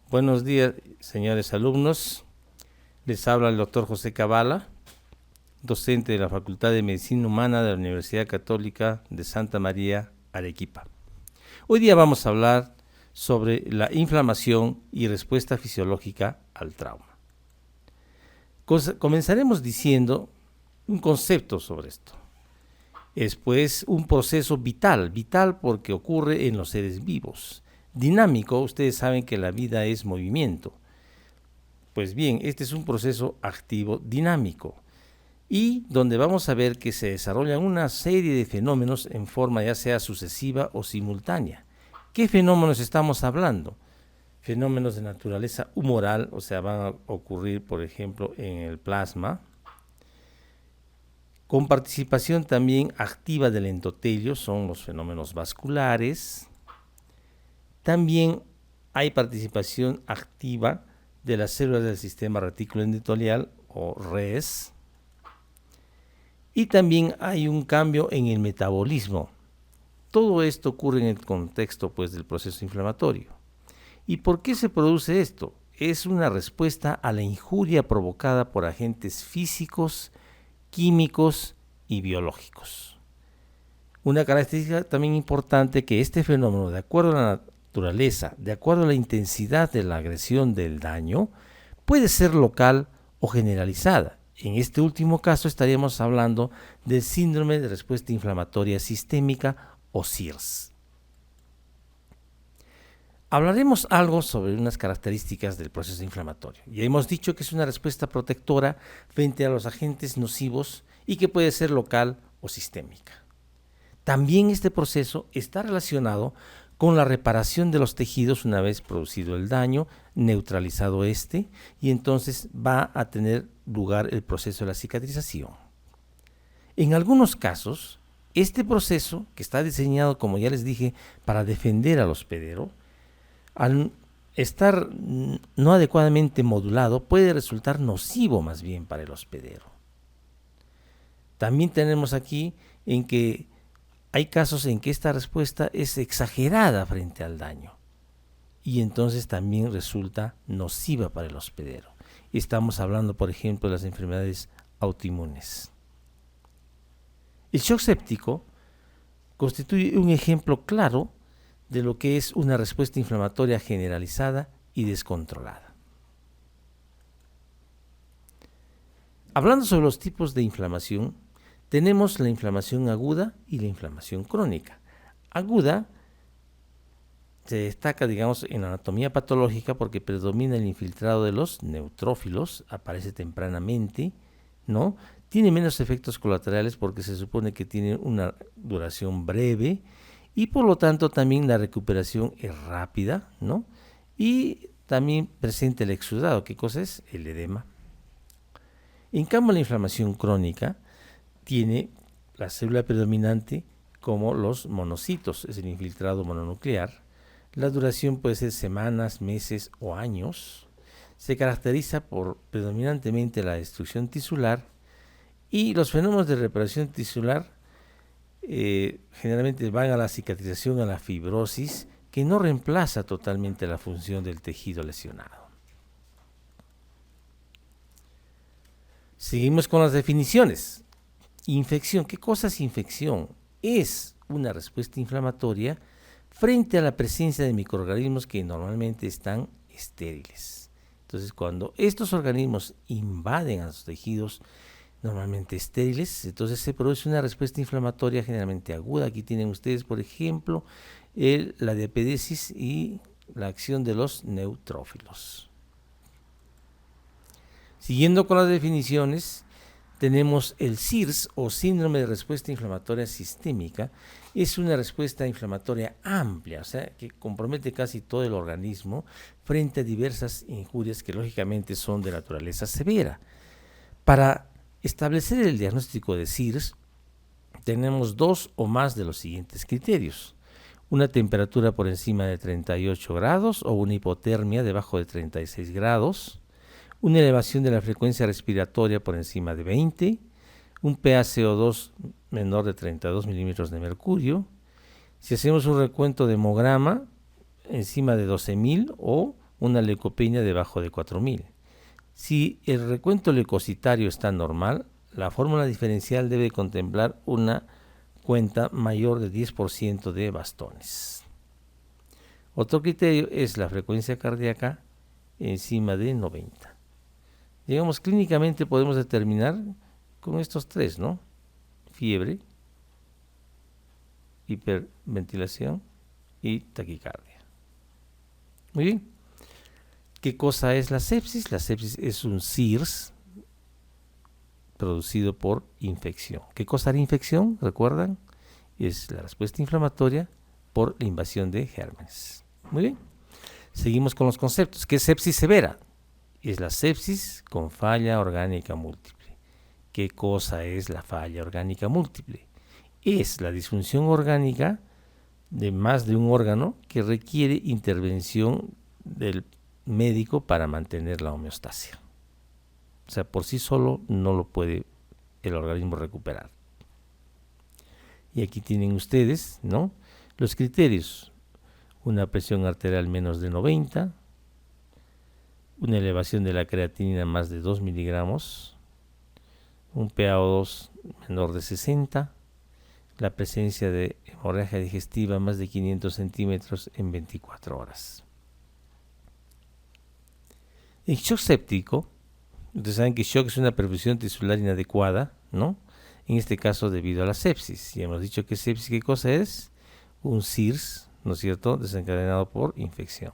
Buenos días, señores alumnos. Les habla el doctor José Cabala, docente de la Facultad de Medicina Humana de la Universidad Católica de Santa María, Arequipa. Hoy día vamos a hablar sobre la inflamación y respuesta fisiológica al trauma. Comenzaremos diciendo un concepto sobre esto. Es pues un proceso vital porque ocurre en los seres vivos. Dinámico, ustedes saben que la vida es movimiento. Pues bien, este es un proceso activo dinámico y donde vamos a ver que se desarrollan una serie de fenómenos en forma ya sea sucesiva o simultánea. ¿Qué fenómenos estamos hablando? Fenómenos de naturaleza humoral, o sea, van a ocurrir, por ejemplo, en el plasma, con participación también activa del endotelio, son los fenómenos vasculares. También hay participación activa de las células del sistema retículo endotelial o RES. Y también hay un cambio en el metabolismo. Todo esto ocurre en el contexto del proceso inflamatorio. ¿Y por qué se produce esto? Es una respuesta a la injuria provocada por agentes físicos, químicos y biológicos. Una característica también importante que este fenómeno, de acuerdo a la naturaleza, de acuerdo a la intensidad de la agresión del daño, puede ser local o generalizada. En este último caso estaríamos hablando del síndrome de respuesta inflamatoria sistémica o SIRS. Hablaremos algo sobre unas características del proceso inflamatorio. Ya hemos dicho que es una respuesta protectora frente a los agentes nocivos y que puede ser local o sistémica. También este proceso está relacionado con la reparación de los tejidos una vez producido el daño, neutralizado y entonces va a tener lugar el proceso de la cicatrización. En algunos casos, este proceso, que está diseñado, como ya les dije, para defender al hospedero, al estar no adecuadamente modulado, puede resultar nocivo más bien para el hospedero. También tenemos aquí en que hay casos en que esta respuesta es exagerada frente al daño y entonces también resulta nociva para el hospedero. Estamos hablando, por ejemplo, de las enfermedades autoinmunes. El shock séptico constituye un ejemplo claro de lo que es una respuesta inflamatoria generalizada y descontrolada. Hablando sobre los tipos de inflamación, tenemos la inflamación aguda y la inflamación crónica. Aguda se destaca, en la anatomía patológica porque predomina el infiltrado de los neutrófilos, aparece tempranamente, ¿no? Tiene menos efectos colaterales porque se supone que tiene una duración breve y por lo tanto también la recuperación es rápida, ¿no? Y también presenta el exudado. ¿Qué cosa es? El edema. En cambio, la inflamación crónica tiene la célula predominante como los monocitos, es el infiltrado mononuclear. La duración puede ser semanas, meses o años. Se caracteriza por predominantemente la destrucción tisular y los fenómenos de reparación tisular generalmente van a la cicatrización, a la fibrosis, que no reemplaza totalmente la función del tejido lesionado. Seguimos con las definiciones. Infección. ¿Qué cosa es infección? Es una respuesta inflamatoria frente a la presencia de microorganismos que normalmente están estériles. Entonces, cuando estos organismos invaden a los tejidos normalmente estériles, entonces se produce una respuesta inflamatoria generalmente aguda. Aquí tienen ustedes, por ejemplo, la diapedesis y la acción de los neutrófilos. Siguiendo con las definiciones, tenemos el SIRS o síndrome de respuesta inflamatoria sistémica. Es una respuesta inflamatoria amplia, o sea, que compromete casi todo el organismo frente a diversas injurias que lógicamente son de naturaleza severa. Para establecer el diagnóstico de SIRS, tenemos dos o más de los siguientes criterios: una temperatura por encima de 38 grados o una hipotermia debajo de 36 grados, una elevación de la frecuencia respiratoria por encima de 20, un paCO2 menor de 32 milímetros de mercurio. Si hacemos un recuento de hemograma, encima de 12.000 o una leucopenia debajo de 4000. Si el recuento leucocitario está normal, la fórmula diferencial debe contemplar una cuenta mayor de 10% de bastones. Otro criterio es la frecuencia cardíaca encima de 90. Digamos, clínicamente podemos determinar con estos tres, ¿no? Fiebre, hiperventilación y taquicardia. Muy bien. ¿Qué cosa es la sepsis? La sepsis es un SIRS producido por infección. ¿Qué cosa es la infección? ¿Recuerdan? Es la respuesta inflamatoria por la invasión de gérmenes. Muy bien. Seguimos con los conceptos. ¿Qué es sepsis severa? Es la sepsis con falla orgánica múltiple. ¿Qué cosa es la falla orgánica múltiple? Es la disfunción orgánica de más de un órgano que requiere intervención del médico para mantener la homeostasia. O sea, por sí solo no lo puede el organismo recuperar. Y aquí tienen ustedes, ¿no?, los criterios. Una presión arterial menos de 90, una elevación de la creatinina más de 2 miligramos, un PaO2 menor de 60, la presencia de hemorragia digestiva más de 500 centímetros en 24 horas. En shock séptico, ustedes saben que shock es una perfusión tisular inadecuada, ¿no? En este caso debido a la sepsis. Y hemos dicho que sepsis, ¿qué cosa es? Un SIRS, ¿no es cierto?, desencadenado por infección.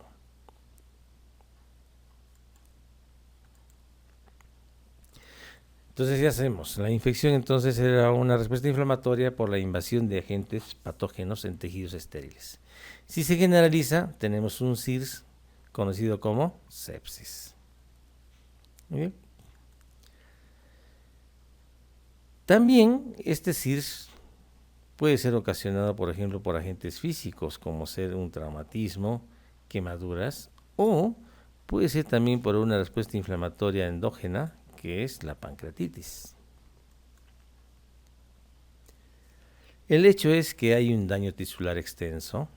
Entonces ya sabemos, la infección entonces era una respuesta inflamatoria por la invasión de agentes patógenos en tejidos estériles. Si se generaliza, tenemos un SIRS conocido como sepsis. Muy bien. También este SIRS puede ser ocasionado, por ejemplo, por agentes físicos, como ser un traumatismo, quemaduras, o puede ser también por una respuesta inflamatoria endógena, que es la pancreatitis. El hecho es que hay un daño tisular extenso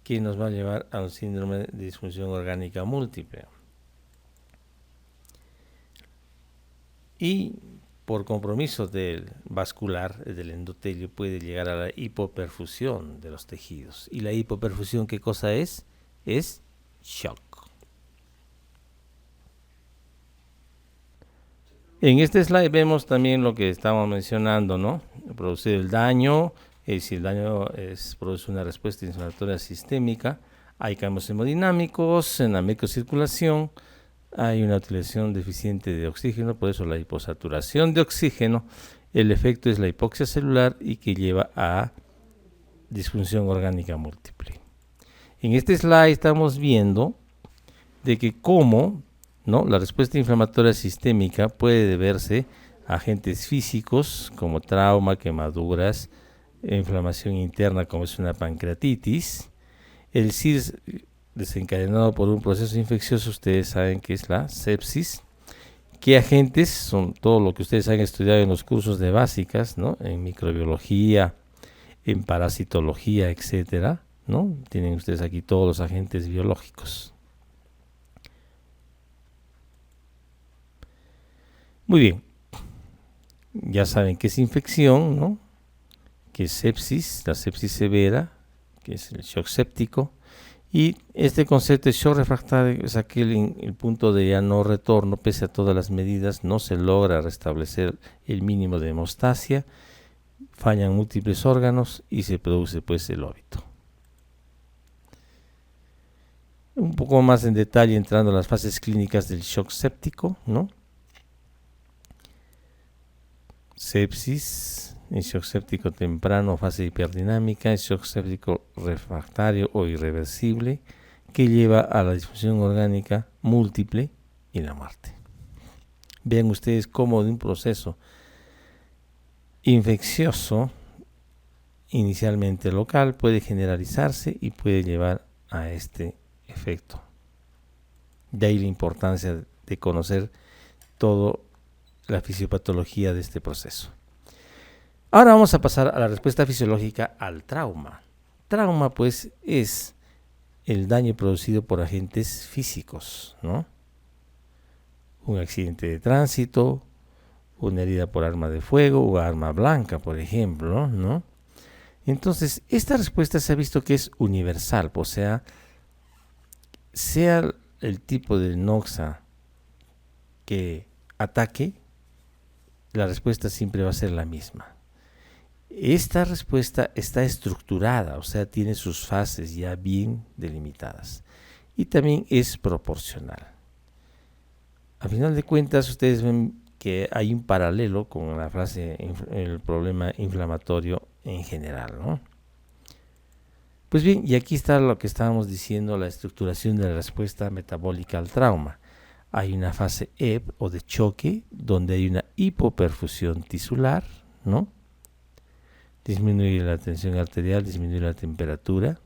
que nos va a llevar a un síndrome de disfunción orgánica múltiple. Y por compromiso del vascular, del endotelio, puede llegar a la hipoperfusión de los tejidos. ¿Y la hipoperfusión qué cosa es? Es shock. En este slide vemos también lo que estamos mencionando, ¿no? Producir el daño, si el daño produce una respuesta inflamatoria sistémica, hay cambios hemodinámicos en la microcirculación, hay una utilización deficiente de oxígeno, por eso la hiposaturación de oxígeno, el efecto es la hipoxia celular y que lleva a disfunción orgánica múltiple. En este slide estamos viendo de que cómo, ¿no?, la respuesta inflamatoria sistémica puede deberse a agentes físicos como trauma, quemaduras, inflamación interna como es una pancreatitis. El SIRS desencadenado por un proceso infeccioso, ustedes saben que es la sepsis. ¿Qué agentes? Son todo lo que ustedes han estudiado en los cursos de básicas, ¿no?, en microbiología, en parasitología, etcétera, ¿no? Tienen ustedes aquí todos los agentes biológicos. Muy bien, ya saben que es infección, ¿no?, que es sepsis, la sepsis severa, que es el shock séptico, y este concepto de shock refractario es aquel en el punto de ya no retorno, pese a todas las medidas, no se logra restablecer el mínimo de hemostasia, fallan múltiples órganos y se produce pues el óbito. Un poco más en detalle entrando a las fases clínicas del shock séptico, ¿no? Sepsis, en shock séptico temprano, fase hiperdinámica, en shock séptico refractario o irreversible, que lleva a la disfunción orgánica múltiple y la muerte. Vean ustedes cómo de un proceso infeccioso, inicialmente local, puede generalizarse y puede llevar a este efecto. De ahí la importancia de conocer todo la fisiopatología de este proceso. Ahora vamos a pasar a la respuesta fisiológica al trauma. Trauma, pues, es el daño producido por agentes físicos, ¿no? Un accidente de tránsito, una herida por arma de fuego o arma blanca, por ejemplo, ¿no? Entonces, esta respuesta se ha visto que es universal, o sea el tipo de noxa que ataque, la respuesta siempre va a ser la misma. Esta respuesta está estructurada, o sea, tiene sus fases ya bien delimitadas y también es proporcional. A final de cuentas, ustedes ven que hay un paralelo con la frase el problema inflamatorio en general, ¿no? Pues bien, y aquí está lo que estábamos diciendo, la estructuración de la respuesta metabólica al trauma. Hay una fase EP o de choque, donde hay una hipoperfusión tisular, ¿no? Disminuye la tensión arterial, disminuye la temperatura.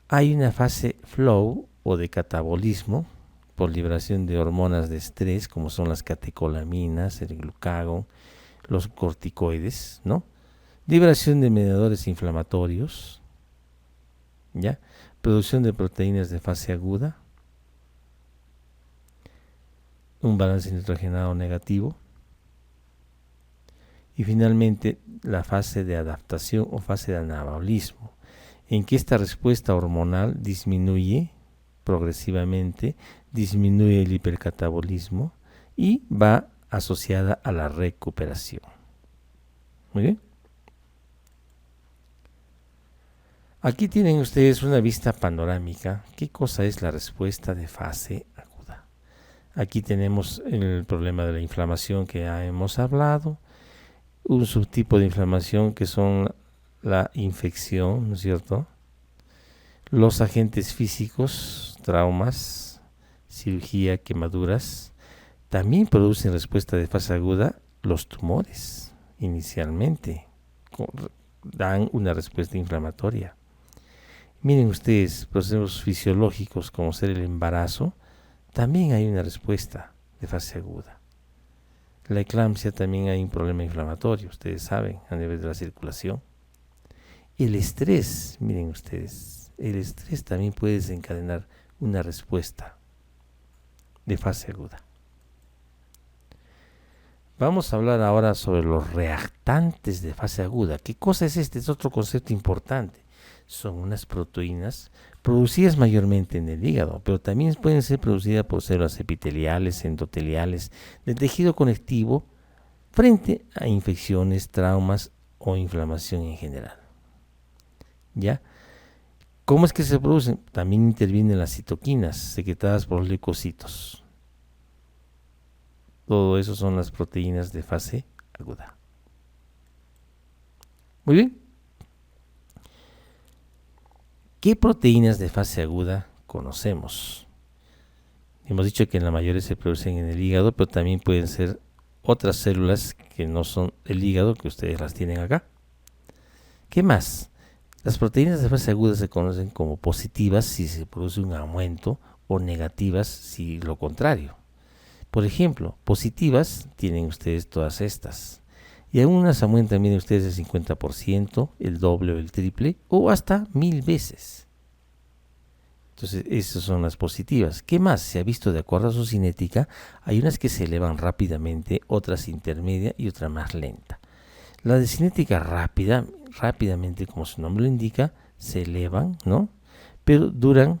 Hay una fase flow o de catabolismo, por liberación de hormonas de estrés, como son las catecolaminas, el glucagón, los corticoides, ¿no? Liberación de mediadores inflamatorios, ¿ya? Producción de proteínas de fase aguda, un balance nitrogenado negativo y finalmente la fase de adaptación o fase de anabolismo, en que esta respuesta hormonal disminuye progresivamente, disminuye el hipercatabolismo y va asociada a la recuperación. Muy bien. Aquí tienen ustedes una vista panorámica. ¿Qué cosa es la respuesta de fase aguda? Aquí tenemos el problema de la inflamación que ya hemos hablado, un subtipo de inflamación que son la infección, ¿no es cierto? Los agentes físicos, traumas, cirugía, quemaduras, también producen respuesta de fase aguda. Los tumores, inicialmente, dan una respuesta inflamatoria. Miren ustedes, procesos fisiológicos como ser el embarazo, también hay una respuesta de fase aguda. La eclampsia también hay un problema inflamatorio, ustedes saben, a nivel de la circulación. El estrés, miren ustedes, el estrés también puede desencadenar una respuesta de fase aguda. Vamos a hablar ahora sobre los reactantes de fase aguda. ¿Qué cosa es este? Es otro concepto importante. Son unas proteínas producidas mayormente en el hígado, pero también pueden ser producidas por células epiteliales, endoteliales, del tejido conectivo, frente a infecciones, traumas o inflamación en general. ¿Ya? ¿Cómo es que se producen? También intervienen las citoquinas secretadas por los leucocitos. Todo eso son las proteínas de fase aguda. Muy bien. ¿Qué proteínas de fase aguda conocemos? Hemos dicho que en la mayoría se producen en el hígado, pero también pueden ser otras células que no son el hígado, que ustedes las tienen acá. ¿Qué más? Las proteínas de fase aguda se conocen como positivas si se produce un aumento o negativas si lo contrario. Por ejemplo, positivas tienen ustedes todas estas. Y algunas aumentan, miren ustedes, el 50%, el doble o el triple, o hasta 1000 veces. Entonces, esas son las positivas. ¿Qué más? Se ha visto de acuerdo a su cinética, hay unas que se elevan rápidamente, otras intermedia y otra más lenta. La de cinética rápida, rápidamente, como su nombre lo indica, se elevan, ¿no? Pero duran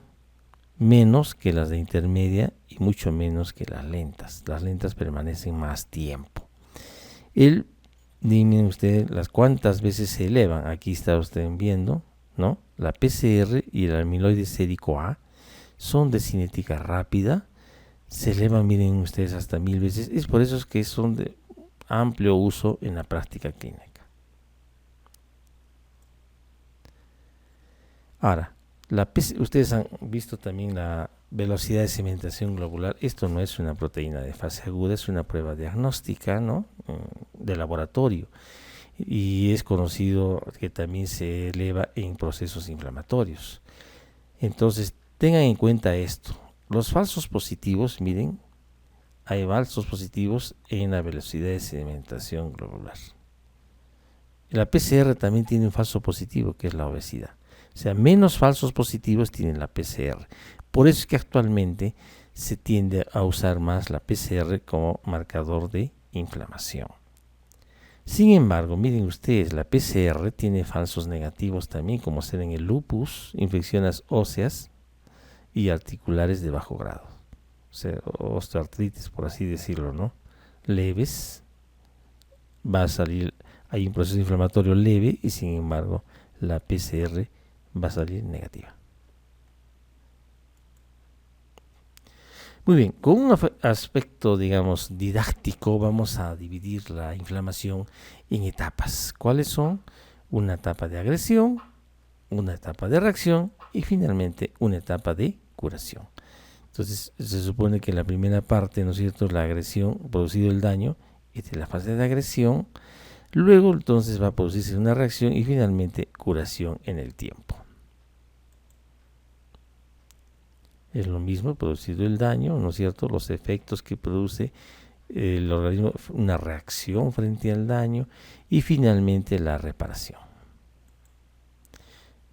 menos que las de intermedia y mucho menos que las lentas. Las lentas permanecen más tiempo. Dime usted las cuántas veces se elevan. Aquí está usted viendo, ¿no? La PCR y el amiloide sérico A son de cinética rápida. Se elevan, miren ustedes, hasta 1000 veces. Es por eso que son de amplio uso en la práctica clínica. Ahora, ustedes han visto también la velocidad de cementación globular. Esto no es una proteína de fase aguda, es una prueba diagnóstica, ¿no? De laboratorio. Y es conocido que también se eleva en procesos inflamatorios. Entonces, tengan en cuenta esto. Los falsos positivos, miren, hay falsos positivos en la velocidad de sedimentación globular. La PCR también tiene un falso positivo, que es la obesidad. O sea, menos falsos positivos tiene la PCR. Por eso es que actualmente se tiende a usar más la PCR como marcador de inflamación. Sin embargo, miren ustedes, la PCR tiene falsos negativos también, como ser en el lupus, infecciones óseas y articulares de bajo grado. O sea, osteoartritis, por así decirlo, ¿no? Leves, va a salir, hay un proceso inflamatorio leve y sin embargo la PCR va a salir negativa. Muy bien, con un aspecto, digamos, didáctico, vamos a dividir la inflamación en etapas. ¿Cuáles son? Una etapa de agresión, una etapa de reacción y finalmente una etapa de curación. Entonces, se supone que la primera parte, ¿no es cierto?, la agresión, producido el daño, esta es la fase de agresión. Luego, entonces, va a producirse una reacción y finalmente curación en el tiempo. Es lo mismo, producido el daño, ¿no es cierto?, los efectos que produce el organismo, una reacción frente al daño y finalmente la reparación.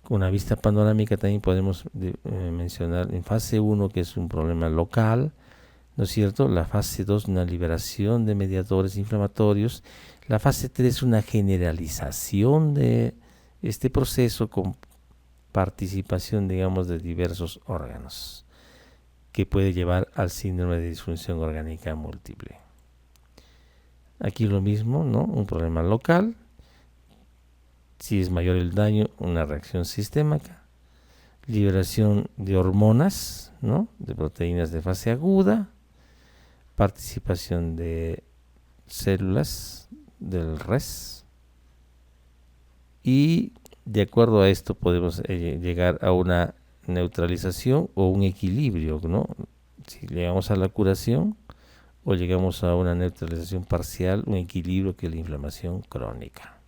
Con una vista panorámica también podemos mencionar en fase 1 que es un problema local, ¿no es cierto? La fase 2 una liberación de mediadores inflamatorios, la fase 3 una generalización de este proceso con participación, digamos, de diversos órganos, que puede llevar al síndrome de disfunción orgánica múltiple. Aquí lo mismo, ¿no? Un problema local. Si es mayor el daño, una reacción sistémica. Liberación de hormonas, ¿no?, de proteínas de fase aguda. Participación de células del res. Y de acuerdo a esto podemos llegar a una neutralización o un equilibrio, ¿no? Si llegamos a la curación o llegamos a una neutralización parcial, un equilibrio que es la inflamación crónica.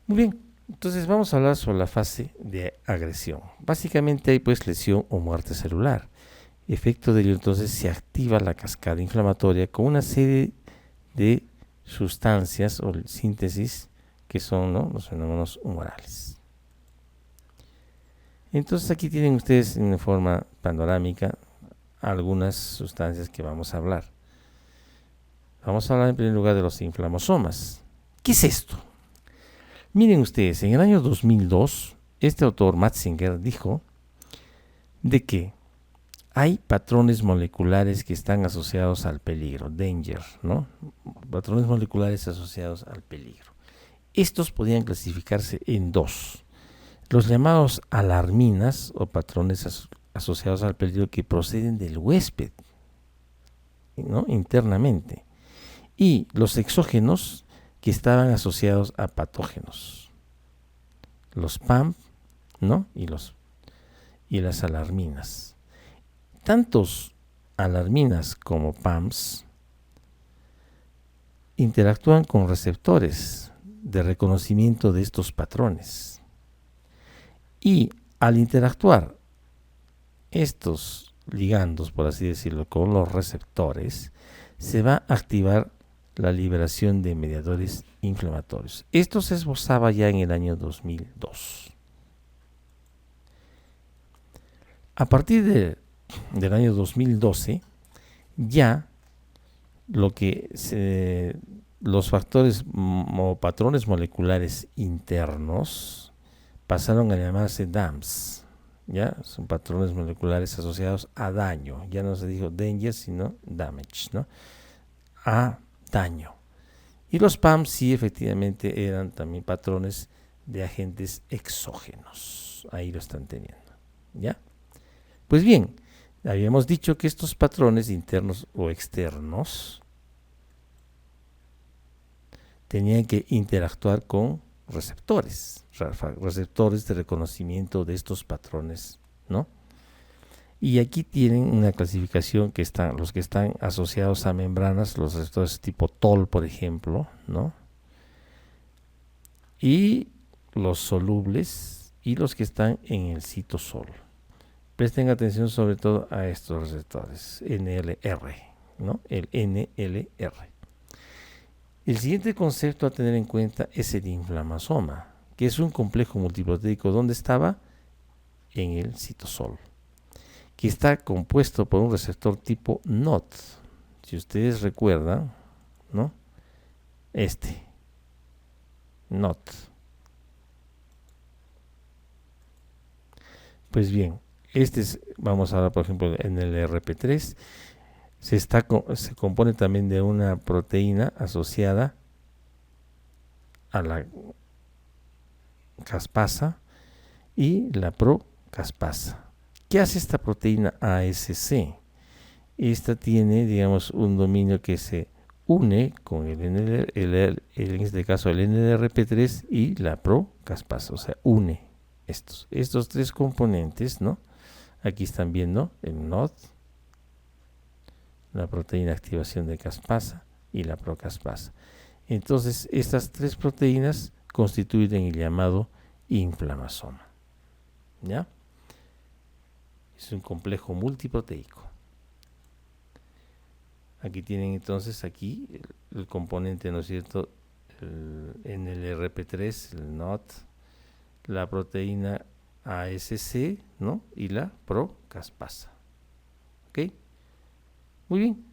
Muy bien, entonces vamos a hablar sobre la fase de agresión. Básicamente hay pues lesión o muerte celular. Efecto de ello entonces se activa la cascada inflamatoria con una serie de sustancias o síntesis que son, ¿no?, los fenómenos humorales. Entonces aquí tienen ustedes en forma panorámica algunas sustancias que vamos a hablar. Vamos a hablar en primer lugar de los inflamosomas. ¿Qué es esto? Miren ustedes, en el año 2002, este autor Matzinger dijo de que hay patrones moleculares que están asociados al peligro, danger, ¿no? Patrones moleculares asociados al peligro. Estos podían clasificarse en dos. Los llamados alarminas o patrones asociados al peligro que proceden del huésped, ¿no?, internamente. Y los exógenos que estaban asociados a patógenos. Los PAM, ¿no?, y las alarminas. Tantos alarminas como PAMs interactúan con receptores de reconocimiento de estos patrones. Y al interactuar estos ligandos, por así decirlo, con los receptores, se va a activar la liberación de mediadores inflamatorios. Esto se esbozaba ya en el año 2002. A partir del año 2012, ya los factores o patrones moleculares internos pasaron a llamarse DAMs, ¿ya? Son patrones moleculares asociados a daño. Ya no se dijo danger, sino damage, ¿no? A daño. Y los PAMs sí efectivamente eran también patrones de agentes exógenos. Ahí lo están teniendo, ¿ya? Pues bien, habíamos dicho que estos patrones internos o externos tenían que interactuar con receptores de reconocimiento de estos patrones, ¿no? Y aquí tienen una clasificación que están los que están asociados a membranas, los receptores tipo TOL, por ejemplo, ¿no? Y los solubles y los que están en el citosol. Presten atención sobre todo a estos receptores, NLR, ¿no? El NLR. El siguiente concepto a tener en cuenta es el inflamasoma, que es un complejo multiproteico. ¿Dónde estaba? En el citosol, que está compuesto por un receptor tipo NOT. Si ustedes recuerdan, ¿no? NOT. Pues bien, vamos a ver, por ejemplo, en el RP3, se compone también de una proteína asociada a la caspasa y la procaspasa. ¿Qué hace esta proteína ASC? Esta tiene, digamos, un dominio que se une con en este caso el NLRP3 y la procaspasa, o sea, une estos tres componentes, ¿no? Aquí están viendo el NOD, la proteína de activación de caspasa y la procaspasa. Entonces, estas tres proteínas constituyen el llamado inflamasoma. ¿Ya? Es un complejo multiproteico. Aquí tienen entonces el componente, ¿no es cierto? En el RP3, el NOT, la proteína ASC, ¿no? Y la procaspasa. ¿Ok? Muy bien.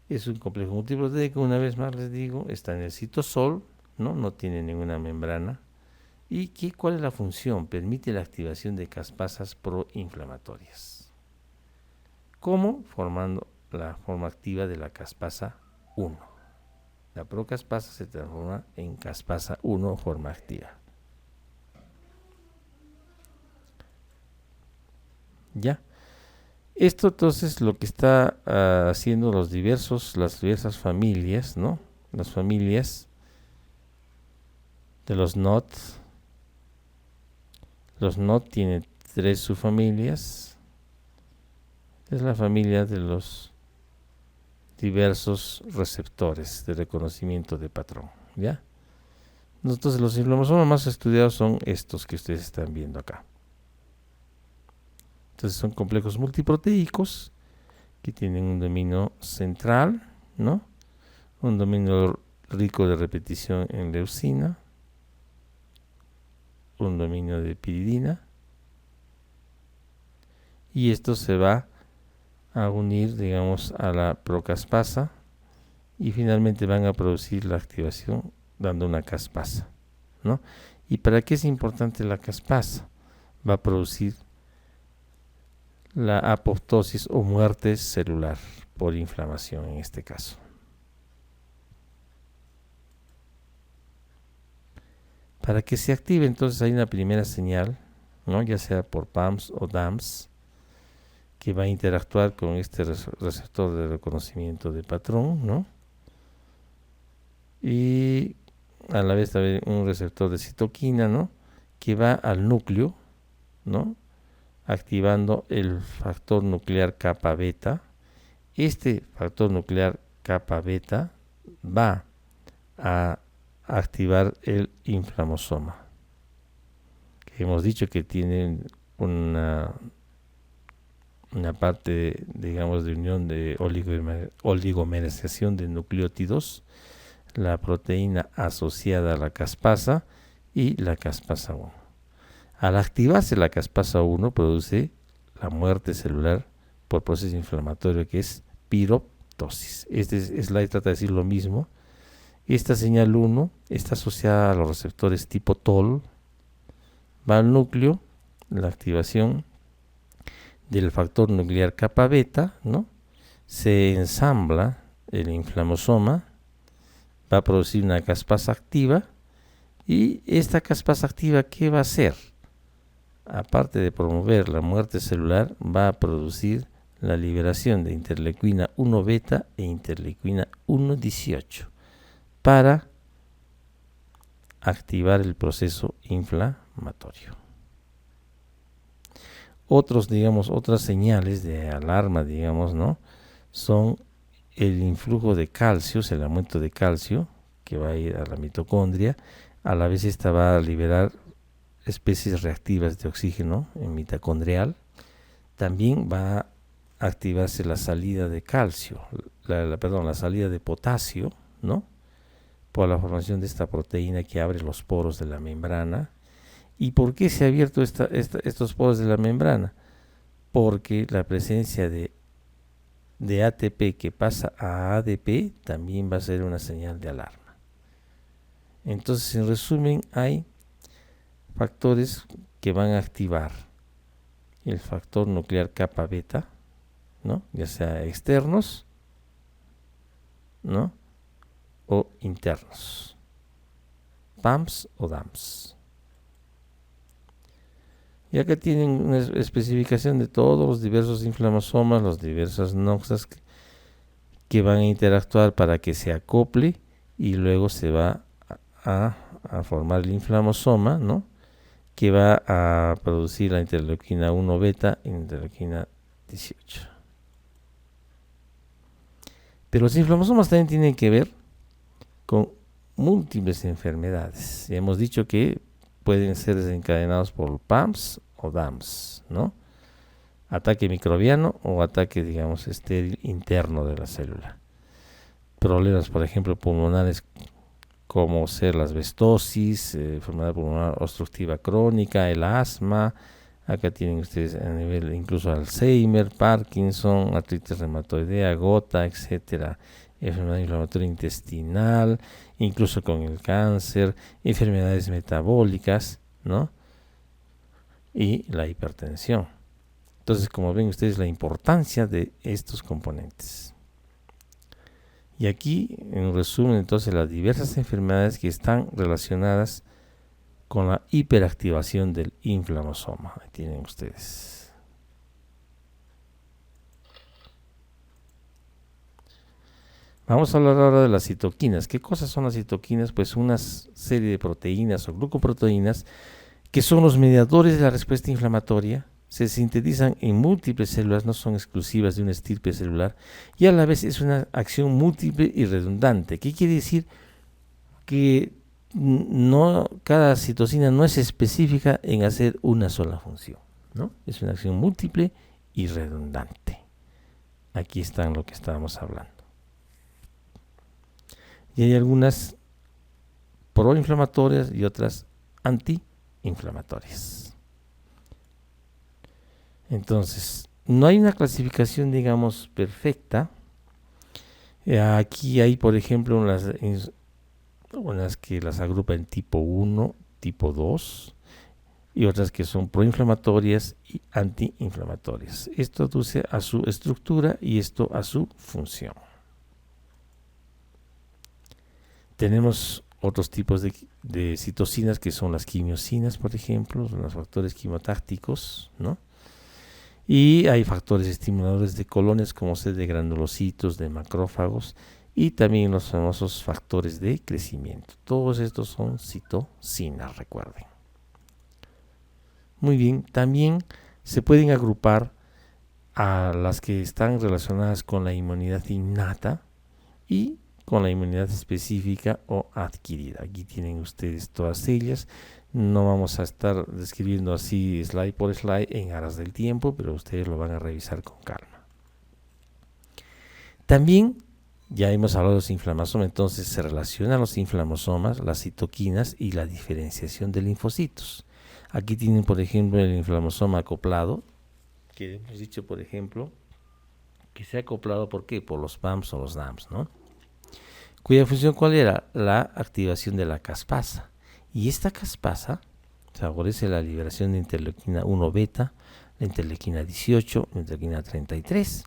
Es un complejo multiproteico, una vez más les digo, está en el citosol, no tiene ninguna membrana. ¿Y cuál es la función? Permite la activación de caspasas proinflamatorias. ¿Cómo? Formando la forma activa de la caspasa 1. La procaspasa se transforma en caspasa 1 forma activa. ¿Ya? Esto entonces lo que está haciendo las diversas familias, ¿no? Las familias de los NOT. Los NOT tienen 3 subfamilias. Es la familia de los diversos receptores de reconocimiento de patrón, ¿ya? Entonces los inflamasomas más estudiados son estos que ustedes están viendo acá. Entonces son complejos multiproteicos que tienen un dominio central, ¿no? Un dominio rico de repetición en leucina, un dominio de piridina, y esto se va a unir, digamos, a la procaspasa y finalmente van a producir la activación dando una caspasa, ¿no? ¿Y para qué es importante la caspasa? Va a producir la apoptosis o muerte celular por inflamación en este caso. Para que se active entonces hay una primera señal, ¿no? Ya sea por PAMS o DAMS, que va a interactuar con este receptor de reconocimiento de patrón, ¿no? Y a la vez también un receptor de citoquina, ¿no? Que va al núcleo, ¿no? Activando el factor nuclear kappa beta. Este factor nuclear kappa beta va a activar el inflamosoma, que hemos dicho que tiene una parte, digamos, de unión de oligomerización de nucleótidos, la proteína asociada a la caspasa y la caspasa 1. Al activarse la caspasa 1 produce la muerte celular por proceso inflamatorio, que es piroptosis. Este slide trata de decir lo mismo. Esta señal 1 está asociada a los receptores tipo TOL, va al núcleo, la activación del factor nuclear kappa beta, ¿no? Se ensambla el inflamosoma, va a producir una caspasa activa, y esta caspasa activa, ¿qué va a hacer? Aparte de promover la muerte celular, va a producir la liberación de interleuquina 1 beta e interleuquina 1-18 para activar el proceso inflamatorio. Otras señales de alarma, digamos, ¿no? Son el influjo de calcio, el aumento de calcio que va a ir a la mitocondria. A la vez esta va a liberar especies reactivas de oxígeno en mitocondrial. También va a activarse la salida de calcio, la salida de potasio, ¿no? por la formación de esta proteína que abre los poros de la membrana. ¿Y por qué se ha abierto estos poros de la membrana? Porque la presencia de ATP que pasa a ADP también va a ser una señal de alarma. Entonces, en resumen, hay factores que van a activar el factor nuclear kappa beta, ¿no? Ya sea externos, ¿no? O internos, PAMs o DAMs. Y acá tienen una especificación de todos los diversos inflamasomas, las diversas noxas que van a interactuar para que se acople y luego se va a formar el inflamosoma, ¿no? Que va a producir la interleuquina 1 beta y la interleuquina 18. Pero los inflamasomas también tienen que ver con múltiples enfermedades. Ya hemos dicho que pueden ser desencadenados por PAMs o DAMs, ¿no? Ataque microbiano o ataque, digamos, estéril interno de la célula. Problemas, por ejemplo, pulmonares como ser la asbestosis, enfermedad pulmonar obstructiva crónica, el asma. Acá tienen ustedes a nivel incluso Alzheimer, Parkinson, artritis reumatoidea, gota, etcétera, enfermedad inflamatoria intestinal, incluso con el cáncer, enfermedades metabólicas, ¿no? Y la hipertensión. Entonces, como ven ustedes, la importancia de estos componentes. Y aquí, en resumen, entonces, las diversas enfermedades que están relacionadas con la hiperactivación del inflamosoma. Ahí tienen ustedes. Vamos a hablar ahora de las citoquinas. ¿Qué cosas son las citoquinas? Pues una serie de proteínas o glucoproteínas que son los mediadores de la respuesta inflamatoria. Se sintetizan en múltiples células, no son exclusivas de una estirpe celular, y a la vez es una acción múltiple y redundante. ¿Qué quiere decir? Que cada citocina no es específica en hacer una sola función, ¿no? Es una acción múltiple y redundante. Aquí está lo que estábamos hablando. Y hay algunas proinflamatorias y otras antiinflamatorias. Entonces, no hay una clasificación, digamos, perfecta. Aquí hay, por ejemplo, unas que las agrupa en tipo 1, tipo 2 y otras que son proinflamatorias y antiinflamatorias. Esto aduce a su estructura y esto a su función. Tenemos otros tipos de citocinas que son las quimiosinas, por ejemplo, son los factores quimotácticos, ¿no? Y hay factores estimuladores de colonias como ser de granulocitos, de macrófagos y también los famosos factores de crecimiento. Todos estos son citocinas, recuerden. Muy bien, también se pueden agrupar a las que están relacionadas con la inmunidad innata y con la inmunidad específica o adquirida. Aquí tienen ustedes todas ellas. No vamos a estar describiendo así slide por slide en aras del tiempo, pero ustedes lo van a revisar con calma. También ya hemos hablado de los inflamasomas, entonces se relacionan los inflamasomas, las citoquinas y la diferenciación de linfocitos. Aquí tienen, por ejemplo, el inflamosoma acoplado, que hemos dicho, por ejemplo, que se ha acoplado, ¿por qué? Por los PAMs o los DAMs, ¿no? Cuya función, ¿cuál era? La activación de la caspasa. Y esta caspasa favorece la liberación de interleuquina 1 beta, la interleuquina 18, la interleuquina 33.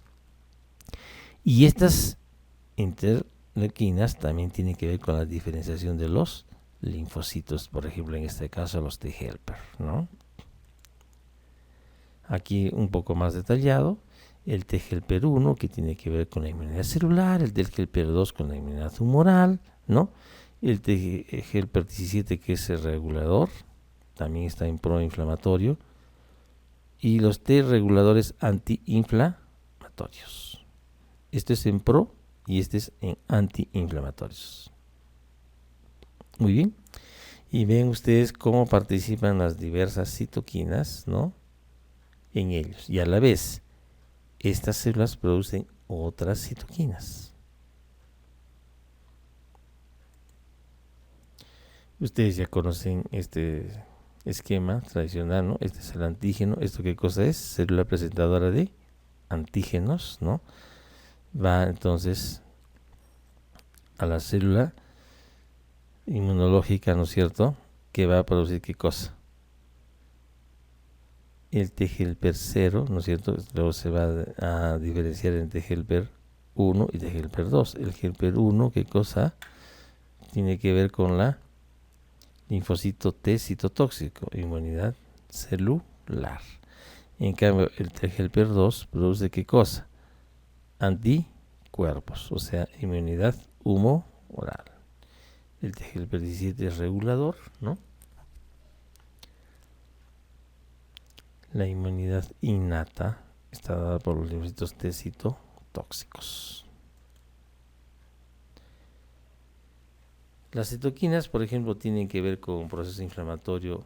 Y estas interleuquinas también tienen que ver con la diferenciación de los linfocitos, por ejemplo, en este caso los T helper, ¿no? Aquí un poco más detallado, el T helper 1 que tiene que ver con la inmunidad celular, el T helper 2 con la inmunidad humoral, ¿no? El T helper 17 que es el regulador, también está en proinflamatorio, y los T reguladores antiinflamatorios. Este es en pro y este es en antiinflamatorios. Muy bien. Y ven ustedes cómo participan las diversas citoquinas, ¿no? En ellos. Y a la vez, estas células producen otras citoquinas. Ustedes ya conocen este esquema tradicional, ¿no? Este es el antígeno. ¿Esto qué cosa es? Célula presentadora de antígenos, ¿no? Va entonces a la célula inmunológica, ¿no es cierto? Que va a producir ¿qué cosa? El T-helper 0, ¿no es cierto? Luego se va a diferenciar entre T-helper 1 y T-helper 2. El helper 1, ¿qué cosa? Tiene que ver con la linfocito T citotóxico, inmunidad celular. En cambio, el T-helper 2 produce ¿qué cosa? Anticuerpos, o sea, inmunidad humoral. El T-helper 17 es regulador, ¿no? La inmunidad innata está dada por los linfocitos T citotóxicos. Las citoquinas, por ejemplo, tienen que ver con un proceso inflamatorio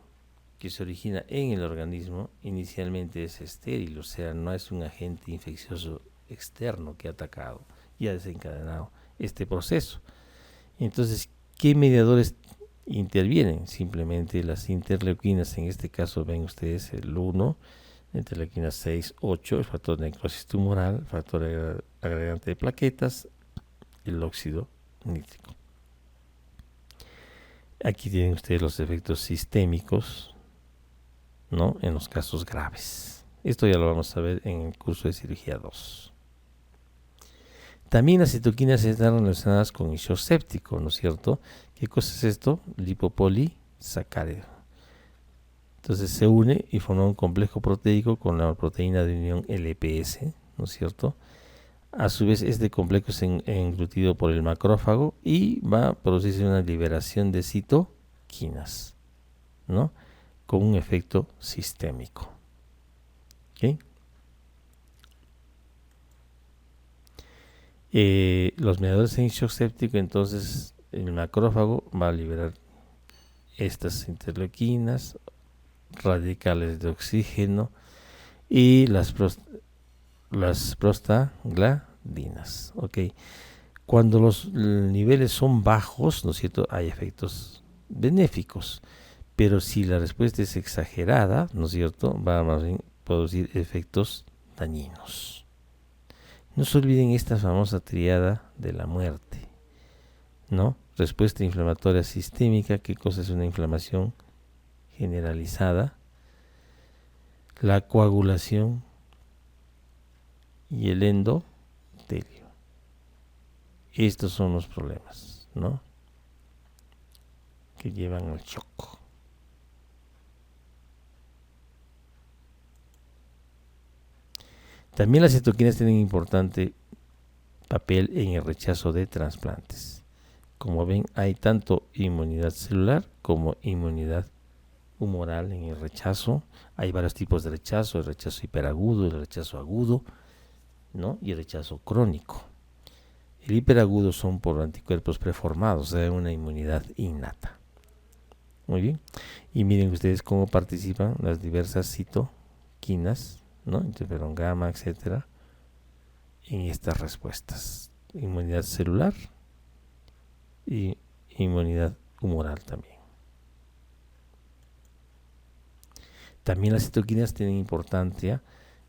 que se origina en el organismo. Inicialmente es estéril, o sea, no es un agente infeccioso externo que ha atacado y ha desencadenado este proceso. Entonces, ¿qué mediadores intervienen? Simplemente las interleuquinas, en este caso ven ustedes el 1, interleuquina 6, 8, el factor de necrosis tumoral, factor agregante de plaquetas, el óxido nítrico. Aquí tienen ustedes los efectos sistémicos, ¿no? En los casos graves. Esto ya lo vamos a ver en el curso de cirugía 2. También las citoquinas están relacionadas con el shock séptico, ¿no es cierto? ¿Qué cosa es esto? Lipopolisacárido. Entonces se une y forma un complejo proteico con la proteína de unión LPS, ¿no es cierto? A su vez, este complejo es englutido por el macrófago y va a producirse una liberación de citoquinas, ¿no? Con un efecto sistémico. ¿Okay? Los mediadores en shock séptico, entonces el macrófago va a liberar estas interleuquinas, radicales de oxígeno y las prostagladinas. ¿Okay? Cuando los niveles son bajos, ¿no es cierto?, hay efectos benéficos, pero si la respuesta es exagerada, ¿no es cierto?, va a más bien producir efectos dañinos. No se olviden esta famosa triada de la muerte, ¿no? Respuesta inflamatoria sistémica, ¿qué cosa es una inflamación generalizada? La coagulación y el endotelio. Estos son los problemas, ¿no?, que llevan al shock. También las citoquinas tienen importante papel en el rechazo de trasplantes. Como ven, hay tanto inmunidad celular como inmunidad humoral en el rechazo. Hay varios tipos de rechazo: el rechazo hiperagudo, el rechazo agudo, ¿no?, y el rechazo crónico. El hiperagudo son por anticuerpos preformados, o sea, una inmunidad innata. Muy bien. Y miren ustedes cómo participan las diversas citoquinas, ¿no?, interferón gamma, etcétera, en estas respuestas. Inmunidad celular y inmunidad humoral también. También las citoquinas tienen importancia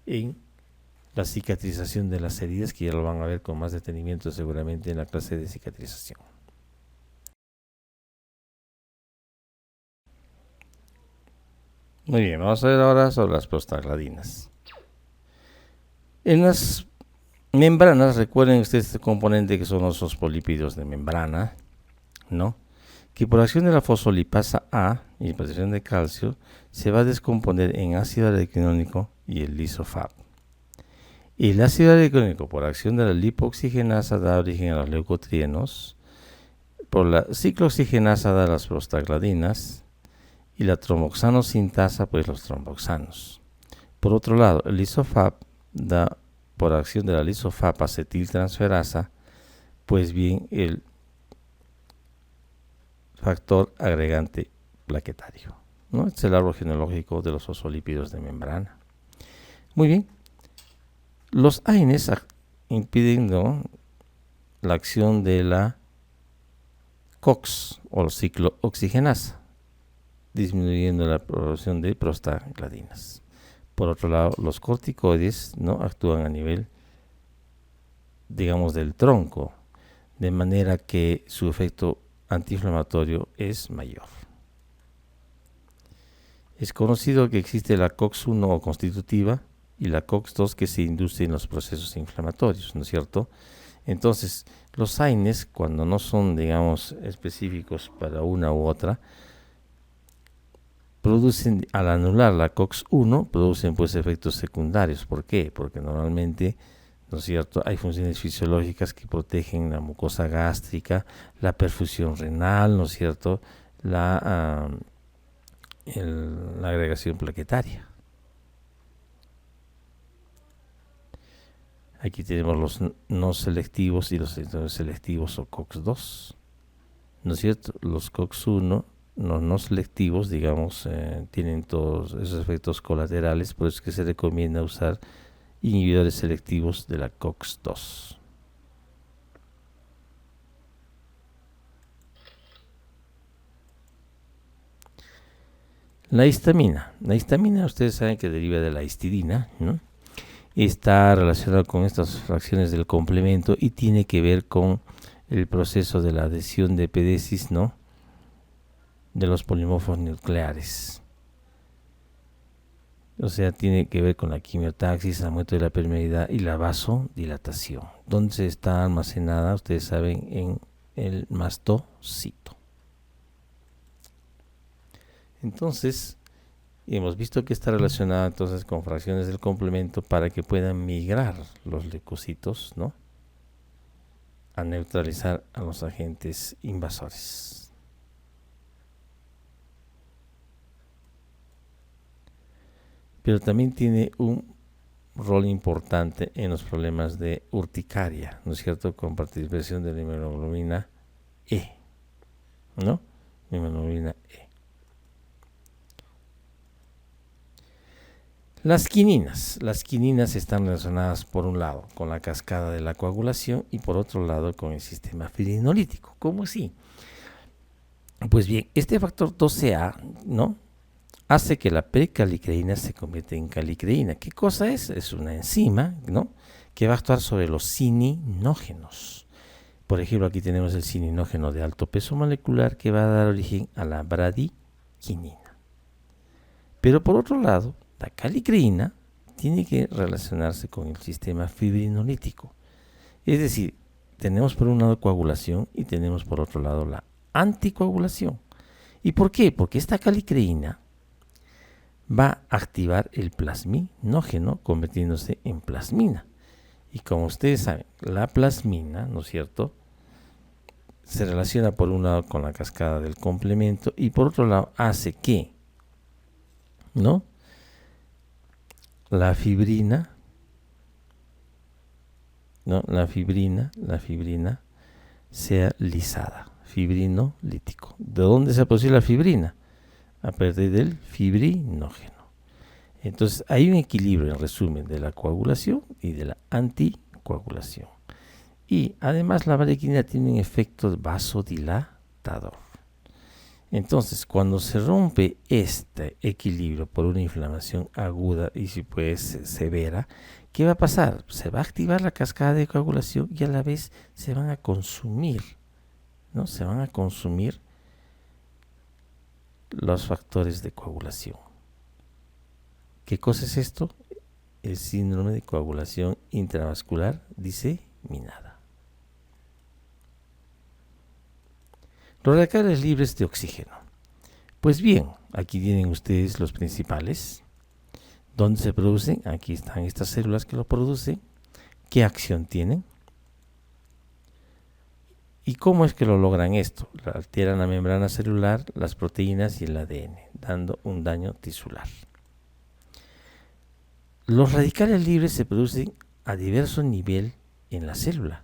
en la cicatrización de las heridas, que ya lo van a ver con más detenimiento seguramente en la clase de cicatrización. Muy bien, vamos a ver ahora sobre las prostagladinas. En las membranas, recuerden ustedes este componente que son los fosfolípidos de membrana, ¿no?, que por acción de la fosfolipasa A y protección de calcio se va a descomponer en ácido araquidónico y el lisofab. El ácido araquidónico, por acción de la lipooxigenasa, da origen a los leucotrienos, por la ciclooxigenasa da las prostagladinas y la tromboxano sintasa pues los tromboxanos. Por otro lado, el lisofab da, por acción de la lisofab acetiltransferasa, pues bien el factor agregante plaquetario, ¿no? Este es el árbol genealógico de los fosfolípidos de membrana. Muy bien. Los AINES impiden, ¿no?, la acción de la COX o ciclooxigenasa, disminuyendo la producción de prostaglandinas. Por otro lado, los corticoides, ¿no?, actúan a nivel, digamos, del tronco, de manera que su efecto antiinflamatorio es mayor. Es conocido que existe la COX-1 o constitutiva y la COX-2 que se induce en los procesos inflamatorios, ¿no es cierto? Entonces, los AINES, cuando no son, digamos, específicos para una u otra, producen, al anular la COX-1, producen pues efectos secundarios. ¿Por qué? Porque normalmente, ¿no es cierto?, hay funciones fisiológicas que protegen la mucosa gástrica, la perfusión renal, ¿no es cierto?, la agregación plaquetaria. Aquí tenemos los no selectivos y los selectivos o COX-2, ¿no es cierto? Los COX-1, los no selectivos, digamos, tienen todos esos efectos colaterales, por eso es que se recomienda usar inhibidores selectivos de la COX-2. La histamina. La histamina, ustedes saben que deriva de la histidina, ¿no? Está relacionado con estas fracciones del complemento y tiene que ver con el proceso de la adhesión de epidesis, ¿no?, de los polimorfos nucleares. O sea, tiene que ver con la quimiotaxis, aumento de la permeabilidad y la vasodilatación. ¿Dónde se está almacenada? Ustedes saben, en el mastocito. Entonces, hemos visto que está relacionada entonces con fracciones del complemento para que puedan migrar los leucocitos, ¿no?, a neutralizar a los agentes invasores. Pero también tiene un rol importante en los problemas de urticaria, ¿no es cierto?, con participación de la inmunoglobulina E, ¿no? Inmunoglobulina E. Las quininas están relacionadas por un lado con la cascada de la coagulación y por otro lado con el sistema fibrinolítico. ¿Cómo así? Pues bien, este factor 12A, ¿no?, hace que la precalicreína se convierta en calicreína. ¿Qué cosa es? Es una enzima, ¿no?, que va a actuar sobre los cininógenos. Por ejemplo, aquí tenemos el cininógeno de alto peso molecular que va a dar origen a la bradiquinina. Pero por otro lado, la calicreína tiene que relacionarse con el sistema fibrinolítico. Es decir, tenemos por un lado coagulación y tenemos por otro lado la anticoagulación. ¿Y por qué? Porque esta calicreína va a activar el plasminógeno convirtiéndose en plasmina. Y como ustedes saben, la plasmina, ¿no es cierto?, se relaciona por un lado con la cascada del complemento y por otro lado hace que, ¿no?, la fibrina, ¿no?, la fibrina sea lisada, fibrinolítico. ¿De dónde se produce la fibrina? A partir del fibrinógeno. Entonces hay un equilibrio, en resumen, de la coagulación y de la anticoagulación. Y además la bradiquinina tiene un efecto vasodilatador. Entonces, cuando se rompe este equilibrio por una inflamación aguda y si puede ser severa, ¿qué va a pasar? Se va a activar la cascada de coagulación y a la vez se van a consumir, ¿no?, se van a consumir los factores de coagulación. ¿Qué cosa es esto? El síndrome de coagulación intravascular diseminada. Los radicales libres de oxígeno. Pues bien, aquí tienen ustedes los principales. ¿Dónde se producen? Aquí están estas células que lo producen. ¿Qué acción tienen? ¿Y cómo es que lo logran esto? Alteran la membrana celular, las proteínas y el ADN, dando un daño tisular. Los radicales libres se producen a diverso nivel en la célula,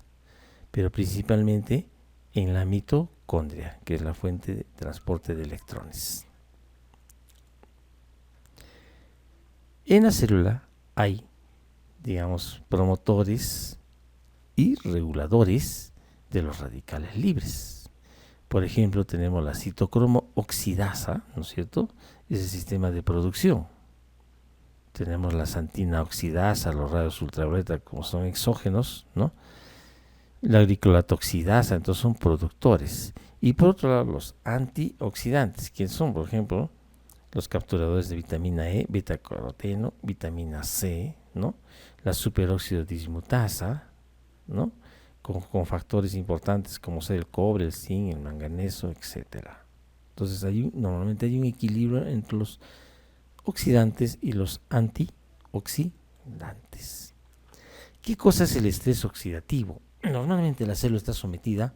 pero principalmente en la mitocondria, que es la fuente de transporte de electrones. En la célula hay, digamos, promotores y reguladores de los radicales libres. Por ejemplo, tenemos la citocromo oxidasa, ¿no es cierto? Es el sistema de producción. Tenemos la santina oxidasa, los rayos ultravioleta, como son exógenos, ¿no? La glicolatoxidasa, entonces son productores. Y por otro lado, los antioxidantes, que son, por ejemplo, los capturadores de vitamina E, beta-caroteno, vitamina C, ¿no? La superóxido dismutasa, ¿no? Con factores importantes como ser el cobre, el zinc, el manganeso, etcétera. Entonces normalmente hay un equilibrio entre los oxidantes y los antioxidantes. ¿Qué cosa es el estrés oxidativo? Normalmente la célula está sometida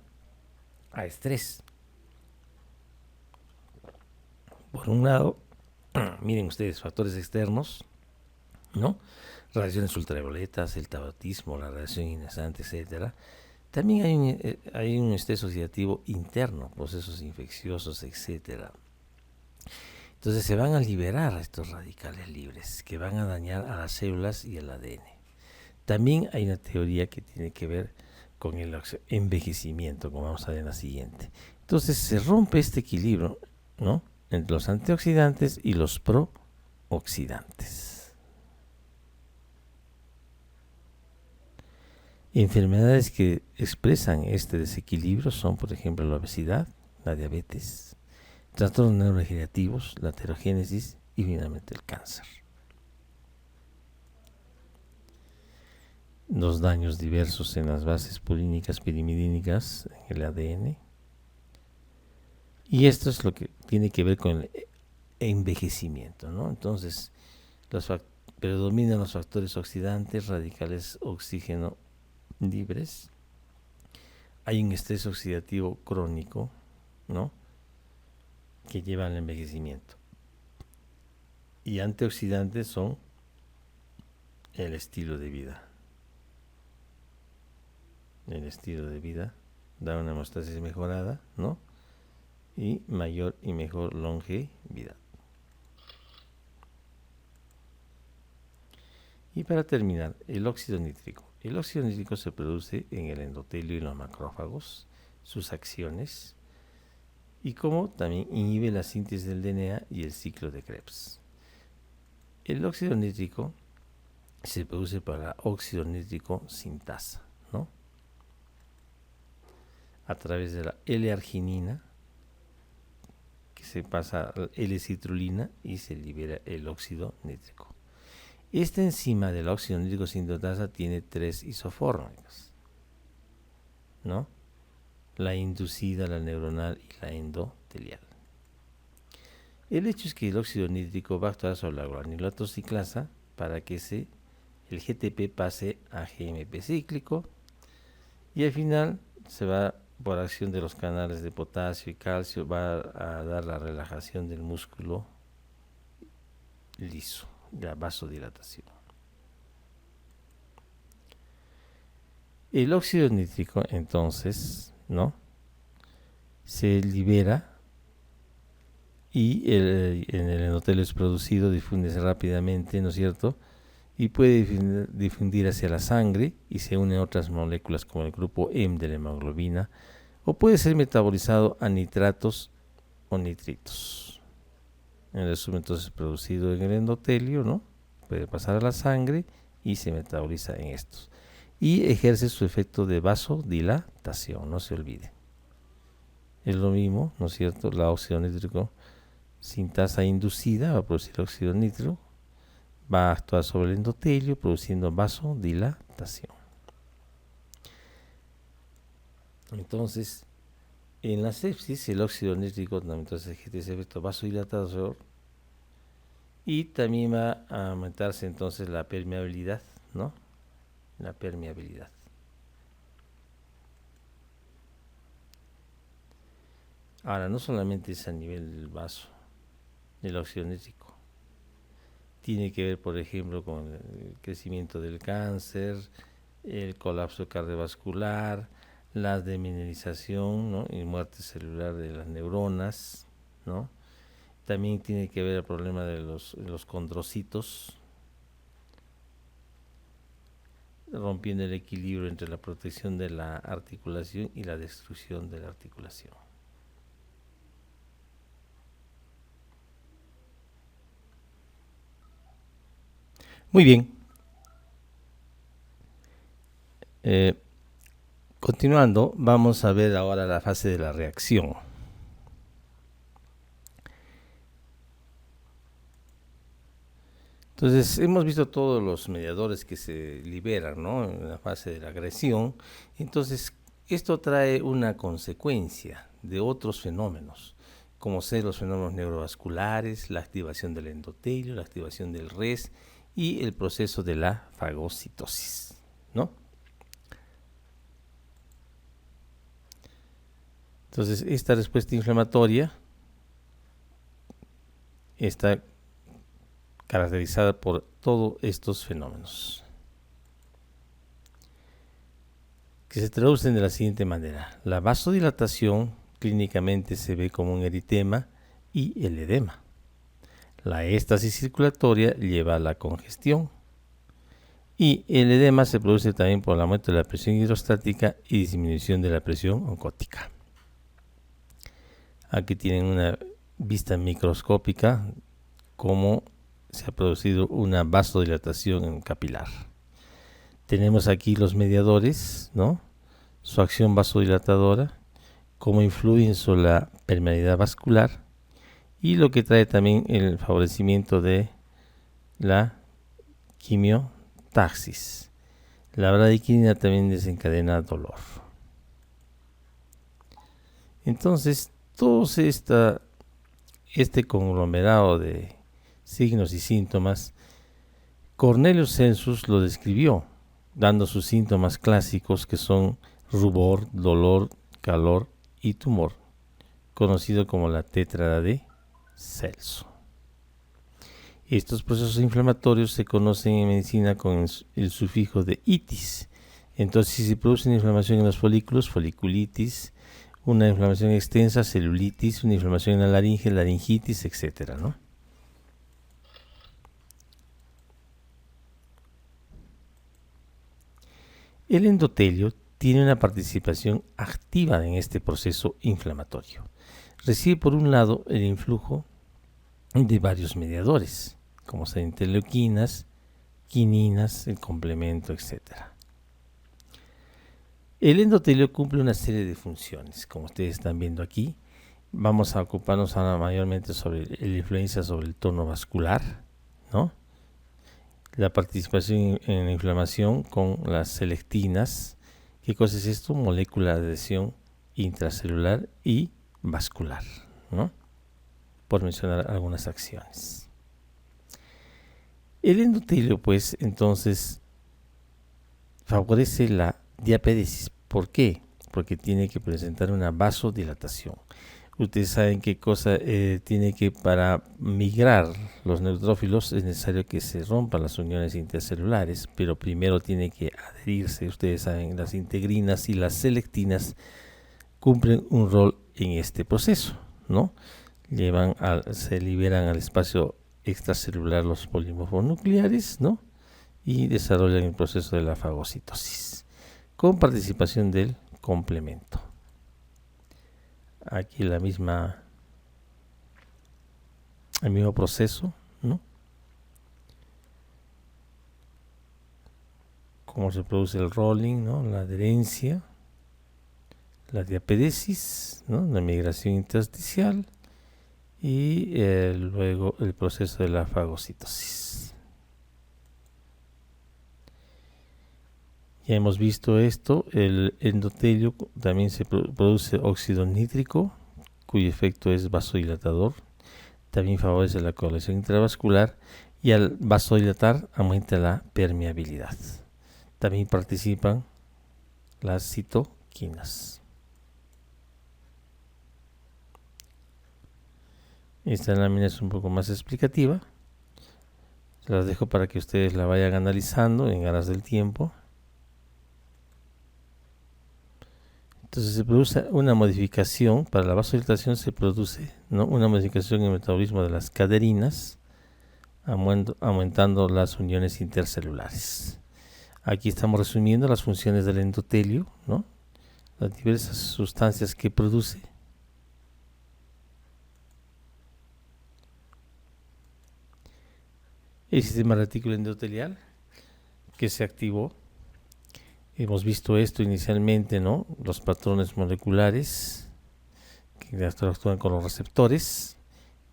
a estrés. Por un lado, miren ustedes, factores externos, ¿no? Radiaciones ultravioletas, el tabaquismo, la radiación ionizante, etcétera. También hay un estrés oxidativo interno, procesos infecciosos, etcétera. Entonces se van a liberar estos radicales libres que van a dañar a las células y el ADN. También hay una teoría que tiene que ver con el envejecimiento, como vamos a ver en la siguiente. Entonces se rompe este equilibrio, ¿no?, entre los antioxidantes y los prooxidantes. Enfermedades que expresan este desequilibrio son, por ejemplo, la obesidad, la diabetes, trastornos neurodegenerativos, la aterogénesis y finalmente el cáncer. Los daños diversos en las bases purínicas, pirimidínicas, en el ADN. Y esto es lo que tiene que ver con el envejecimiento, ¿no? Entonces, predominan los factores oxidantes, radicales oxígeno libres. Hay un estrés oxidativo crónico, ¿no?, que lleva al envejecimiento. Y antioxidantes son el estilo de vida. El estilo de vida da una hemostasis mejorada, ¿no?, y mayor y mejor longevidad. Y para terminar, el óxido nítrico. El óxido nítrico se produce en el endotelio y los macrófagos, sus acciones, y como también inhibe la síntesis del DNA y el ciclo de Krebs. El óxido nítrico se produce por la óxido nítrico sintasa, ¿no?, a través de la L-arginina, que se pasa a L-citrulina y se libera el óxido nítrico. Esta enzima del óxido nítrico sintasa tiene 3 isofórmicas, ¿no?, la inducida, la neuronal y la endotelial. El hecho es que el óxido nítrico va a actuar sobre la granulato ciclasa para que el GTP pase a GMP cíclico y al final se va, por acción de los canales de potasio y calcio, va a dar la relajación del músculo liso, la vasodilatación. El óxido nítrico, entonces, ¿no?, se libera y en el endotelio es producido, difunde rápidamente, ¿no es cierto?, y puede difundir hacia la sangre y se une a otras moléculas como el grupo M de la hemoglobina, o puede ser metabolizado a nitratos o nitritos. En resumen, entonces, producido en el endotelio, ¿no?, puede pasar a la sangre y se metaboliza en estos. Y ejerce su efecto de vasodilatación, no se olvide. Es lo mismo, ¿no es cierto?, la óxido nítrico sintasa inducida va a producir óxido nítrico, va a actuar sobre el endotelio produciendo vasodilatación. Entonces, en la sepsis, el óxido nítrico entonces ejerce ese efecto vasodilatador y también va a aumentarse entonces la permeabilidad, ¿no?, la permeabilidad. Ahora, no solamente es a nivel del vaso, el óxido nítrico. Tiene que ver, por ejemplo, con el crecimiento del cáncer, el colapso cardiovascular, la demineralización, ¿no?, y muerte celular de las neuronas, ¿no? También tiene que ver el problema de los condrocitos, rompiendo el equilibrio entre la protección de la articulación y la destrucción de la articulación. Muy bien. Continuando, vamos a ver ahora la fase de la reacción. Entonces, hemos visto todos los mediadores que se liberan, ¿no?, en la fase de la agresión. Entonces, esto trae una consecuencia de otros fenómenos, como ser los fenómenos neurovasculares, la activación del endotelio, la activación del RES y el proceso de la fagocitosis, ¿no? Entonces, esta respuesta inflamatoria está caracterizada por todos estos fenómenos, que se traducen de la siguiente manera. La vasodilatación clínicamente se ve como un eritema y el edema. La éstasis circulatoria lleva a la congestión. Y el edema se produce también por el aumento de la presión hidrostática y disminución de la presión oncótica. Aquí tienen una vista microscópica cómo se ha producido una vasodilatación capilar. Tenemos aquí los mediadores, ¿no?, su acción vasodilatadora, cómo influyen sobre la permeabilidad vascular y lo que trae también el favorecimiento de la quimiotaxis. La bradiquinina también desencadena dolor. Entonces, todo este conglomerado de signos y síntomas, Cornelius Celsus lo describió, dando sus síntomas clásicos que son rubor, dolor, calor y tumor, conocido como la tétrada de Celso. Estos procesos inflamatorios se conocen en medicina con el sufijo de itis. Entonces, si se produce una inflamación en los folículos, foliculitis, una inflamación extensa, celulitis, una inflamación en la laringe, laringitis, etc., ¿no? El endotelio tiene una participación activa en este proceso inflamatorio. Recibe por un lado el influjo de varios mediadores, como son interleuquinas, quininas, el complemento, etc. El endotelio cumple una serie de funciones, como ustedes están viendo aquí. Vamos a ocuparnos ahora mayormente sobre la influencia sobre el tono vascular, ¿no?, la participación en la inflamación con las selectinas. ¿Qué cosa es esto? Molécula de adhesión intracelular y vascular, ¿no?, por mencionar algunas acciones. El endotelio, pues, entonces, favorece la diapédesis. ¿Por qué? Porque tiene que presentar una vasodilatación. Ustedes saben qué cosa tiene que, para migrar los neutrófilos es necesario que se rompan las uniones intercelulares, pero primero tiene que adherirse. Ustedes saben, las integrinas y las selectinas cumplen un rol en este proceso, ¿no? Se liberan al espacio extracelular los polímorfos nucleares, ¿no?, y desarrollan el proceso de la fagocitosis, con participación del complemento. Aquí el mismo proceso, ¿no?, cómo se produce el rolling, ¿no?, la adherencia, la diapédesis, ¿no?, la migración intersticial y luego el proceso de la fagocitosis. Ya hemos visto esto. El endotelio también se produce óxido nítrico, cuyo efecto es vasodilatador. También favorece la coagulación intravascular y al vasodilatar aumenta la permeabilidad. También participan las citoquinas. Esta lámina es un poco más explicativa. Las dejo para que ustedes la vayan analizando en aras del tiempo. Entonces se produce una modificación, para la vasodilatación se produce, ¿no?, una modificación en el metabolismo de las caderinas, aumentando las uniones intercelulares. Aquí estamos resumiendo las funciones del endotelio, ¿no?, las diversas sustancias que produce. El sistema retículo endotelial que se activó. Hemos visto esto inicialmente, ¿no? Los patrones moleculares que actúan con los receptores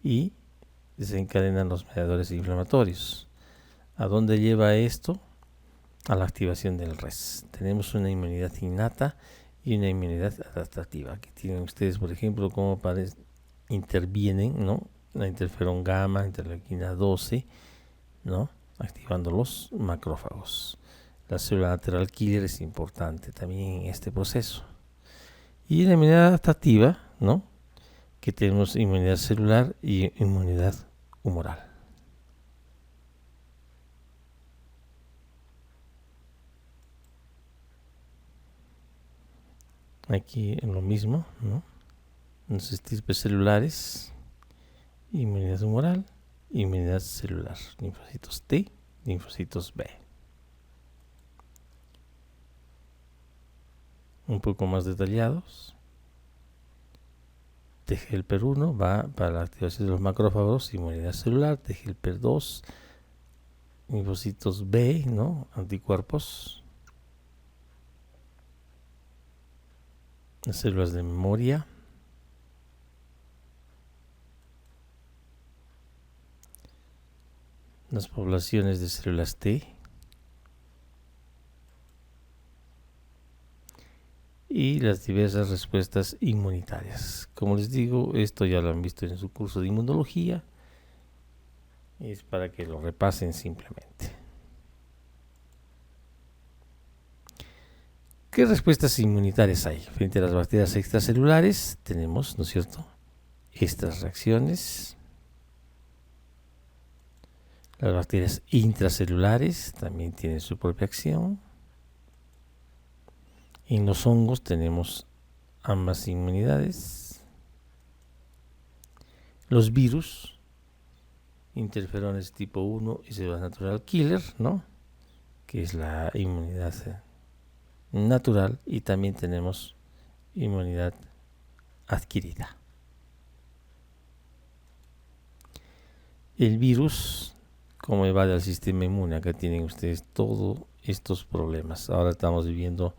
y desencadenan los mediadores inflamatorios. ¿A dónde lleva esto? A la activación del RES. Tenemos una inmunidad innata y una inmunidad adaptativa. Aquí tienen ustedes, por ejemplo, cómo intervienen, ¿no? La interferón gamma, interleuquina 12, ¿no? Activando los macrófagos. La célula lateral killer es importante también en este proceso. Y la inmunidad adaptativa, ¿no? Que tenemos inmunidad celular y inmunidad humoral. Aquí en lo mismo, ¿no? Los estirpes celulares, inmunidad humoral, inmunidad celular, linfocitos T, linfocitos B. Un poco más detallados. TGLPR1 va para la activación de los macrófagos, inmunidad celular, TGLPR2, linfocitos B, ¿no? Anticuerpos, las células de memoria, las poblaciones de células T y las diversas respuestas inmunitarias. Como les digo, esto ya lo han visto en su curso de inmunología, es para que lo repasen simplemente. ¿Qué respuestas inmunitarias hay? Frente a las bacterias extracelulares tenemos, ¿no es cierto?, estas reacciones. Las bacterias intracelulares también tienen su propia acción. En los hongos tenemos ambas inmunidades. Los virus, interferones tipo 1 y células natural killer, ¿no?, que es la inmunidad natural, y también tenemos inmunidad adquirida. El virus, cómo evade al sistema inmune. Acá tienen ustedes todos estos problemas. Ahora estamos viviendo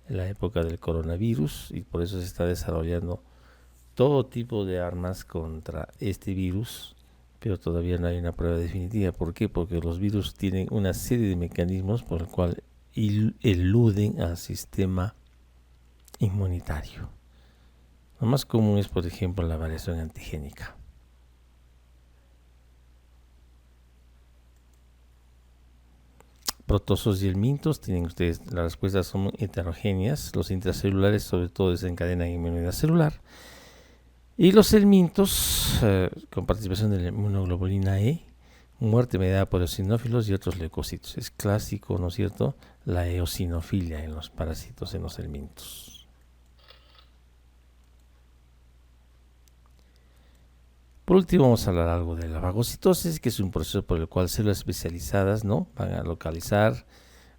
la época del coronavirus y por eso se está desarrollando todo tipo de armas contra este virus, pero todavía no hay una prueba definitiva. ¿Por qué? Porque los virus tienen una serie de mecanismos por el cual eluden al sistema inmunitario. Lo más común es, por ejemplo, la variación antigénica. Protozoos y helmintos, tienen ustedes, las respuestas son heterogéneas. Los intracelulares sobre todo desencadenan inmunidad celular. Y los helmintos, con participación de la inmunoglobulina E, muerte mediada por eosinófilos y otros leucocitos. Es clásico, ¿no es cierto?, la eosinofilia en los parásitos, en los helmintos. Por último, vamos a hablar algo de la fagocitosis, que es un proceso por el cual células especializadas, ¿no?, van a localizar,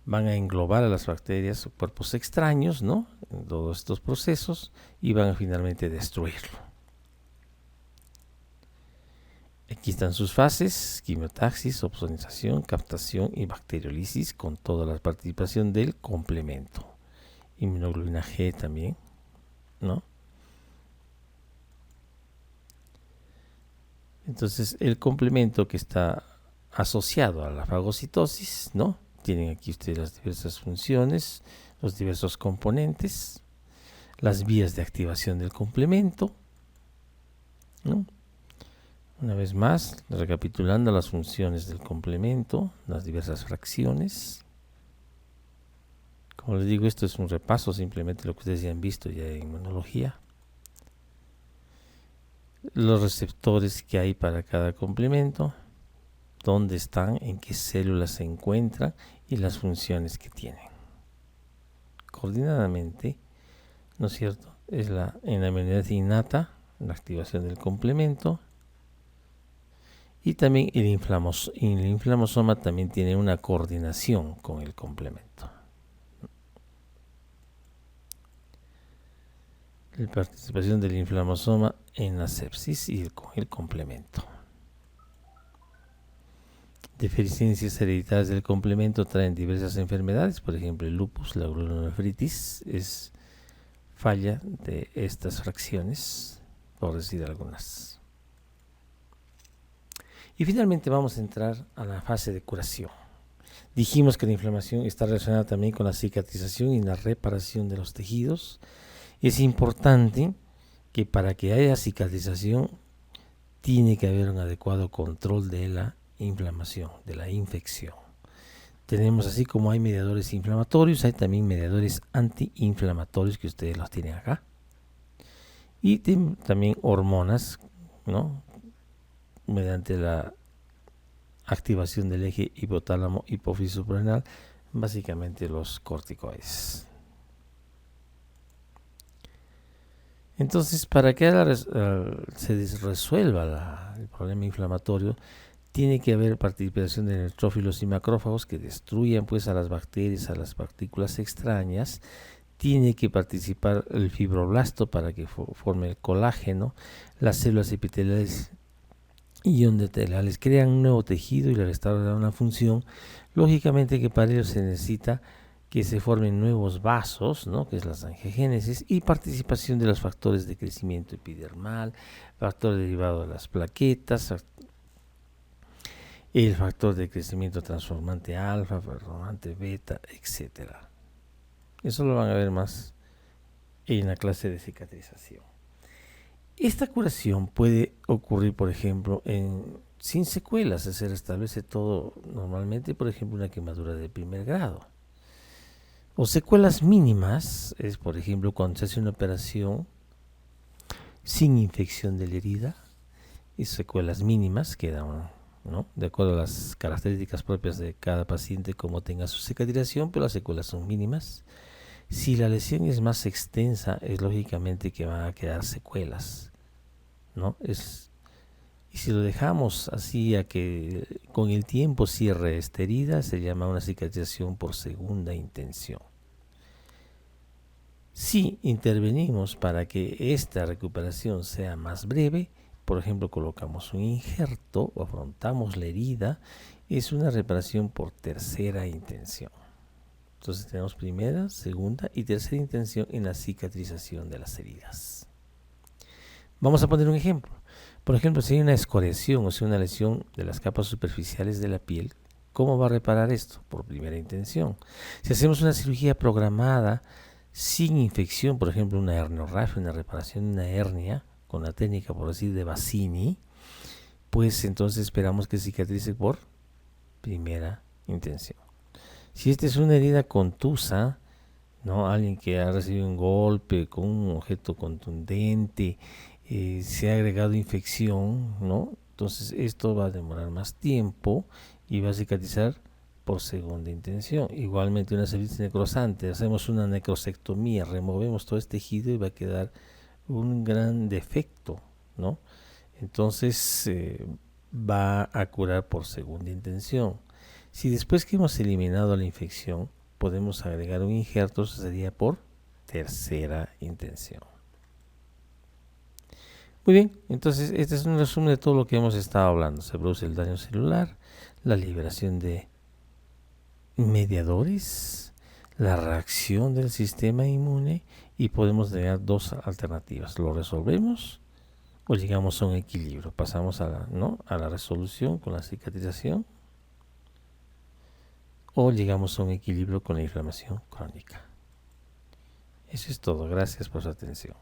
van a englobar a las bacterias o cuerpos extraños, ¿no?, en todos estos procesos, y van a finalmente destruirlo. Aquí están sus fases: quimiotaxis, opsonización, captación y bacteriolisis, con toda la participación del complemento. Inmunoglobulina G también, ¿no? Entonces, el complemento que está asociado a la fagocitosis, ¿no?, tienen aquí ustedes las diversas funciones, los diversos componentes, las vías de activación del complemento, ¿no? Una vez más, recapitulando las funciones del complemento, las diversas fracciones. Como les digo, esto es un repaso, simplemente lo que ustedes ya han visto ya en inmunología. Los receptores que hay para cada complemento, dónde están, en qué células se encuentran y las funciones que tienen. Coordinadamente, ¿no es cierto?, es en la inmunidad innata, la activación del complemento. Y también el inflamosoma también tiene una coordinación con el complemento. La participación del inflamosoma en la sepsis y con el complemento. Deficiencias hereditarias del complemento traen diversas enfermedades, por ejemplo el lupus, la glomerulonefritis, es falla de estas fracciones, por decir algunas. Y finalmente vamos a entrar a la fase de curación. Dijimos que la inflamación está relacionada también con la cicatrización y la reparación de los tejidos. Es importante que para que haya cicatrización tiene que haber un adecuado control de la inflamación, de la infección. Tenemos, así como hay mediadores inflamatorios, hay también mediadores antiinflamatorios que ustedes los tienen acá. Y también hormonas, ¿no? Mediante la activación del eje hipotálamo hipófisis suprarrenal, básicamente los corticoides. Entonces, para que se resuelva el problema inflamatorio, tiene que haber participación de neutrófilos y macrófagos que destruyan pues a las bacterias, a las partículas extrañas. Tiene que participar el fibroblasto para que forme el colágeno. Las células epiteliales y endotelales crean un nuevo tejido y le restauran una función. Lógicamente que para ello se necesita que se formen nuevos vasos, ¿no? Que es la angiogénesis, y participación de los factores de crecimiento epidermal, factor derivado de las plaquetas, el factor de crecimiento transformante alfa, transformante beta, etc. Eso lo van a ver más en la clase de cicatrización. Esta curación puede ocurrir, por ejemplo, sin secuelas, se restablece todo normalmente, por ejemplo, una quemadura de primer grado. O secuelas mínimas es, por ejemplo, cuando se hace una operación sin infección de la herida, y secuelas mínimas quedan, ¿no? De acuerdo a las características propias de cada paciente, como tenga su cicatrización, pero las secuelas son mínimas. Si la lesión es más extensa, es lógicamente que van a quedar secuelas, ¿no? Y si lo dejamos así a que con el tiempo cierre esta herida, se llama una cicatrización por segunda intención. Si intervenimos para que esta recuperación sea más breve, por ejemplo, colocamos un injerto o afrontamos la herida, es una reparación por tercera intención. Entonces tenemos primera, segunda y tercera intención en la cicatrización de las heridas. Vamos a poner un ejemplo. Por ejemplo, si hay una escoriación o si una lesión de las capas superficiales de la piel, ¿cómo va a reparar esto? Por primera intención. Si hacemos una cirugía programada sin infección, por ejemplo, una herniorrafia, una reparación de una hernia, con la técnica, por decir, de Bassini, pues entonces esperamos que cicatrice por primera intención. Si esta es una herida contusa, ¿no? Alguien que ha recibido un golpe con un objeto contundente, se ha agregado infección, ¿no? Entonces esto va a demorar más tiempo y va a cicatrizar por segunda intención. Igualmente una cervitis necrosante, hacemos una necrosectomía, removemos todo este tejido y va a quedar un gran defecto, ¿no? Entonces va a curar por segunda intención. Si después que hemos eliminado la infección podemos agregar un injerto, eso sería por tercera intención. Muy bien, entonces este es un resumen de todo lo que hemos estado hablando. Se produce el daño celular, la liberación de mediadores, la reacción del sistema inmune, y podemos tener dos alternativas: lo resolvemos o llegamos a un equilibrio, pasamos a la resolución con la cicatrización, o llegamos a un equilibrio con la inflamación crónica. Eso es todo, gracias por su atención.